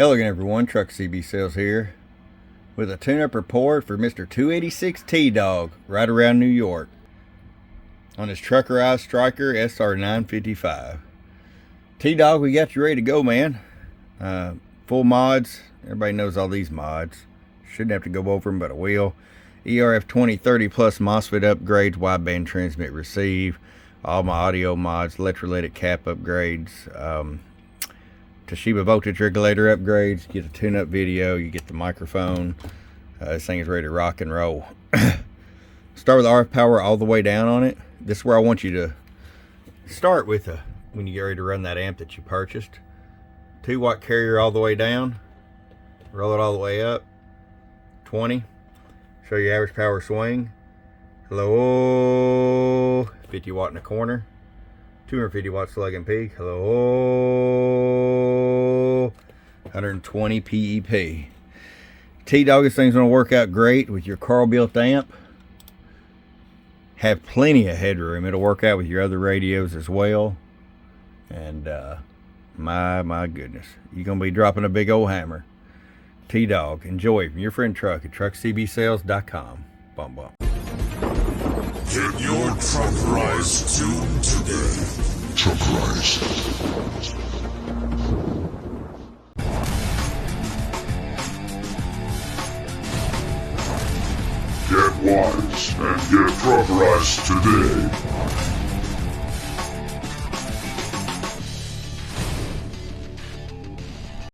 Hello again everyone, Truck CB Sales here with a tune-up report for Mr. 286 T-Dog right around New York on his Truckerized Stryker SR-955. T-Dog, we got you ready to go, man. Full mods. Everybody knows all these mods. Shouldn't have to go over them, but I will. ERF 2030 plus MOSFET upgrades, wideband transmit receive, all my audio mods, electrolytic cap upgrades, Toshiba voltage regulator upgrades, you get a tune-up video, you get the microphone. This thing is ready to rock and roll. Start with RF power all the way down on it. This is where I want you to start with when you get ready to run that amp that you purchased. 2-watt carrier all the way down, roll it all the way up, 20. Show your average power swing. Hello, 50 watt in the corner, 250 watt slug and peak. Hello, 120 PEP. T-Dog, this thing's gonna work out great with your Carl built amp. Have plenty of headroom. It'll work out with your other radios as well. And my goodness, you're gonna be dropping a big old hammer. T-Dog, enjoy from your friend Truck at truckcbsales.com. Bum bum. Get your Truckerized tune today. Truckerized. Get wise and get Truckerized today.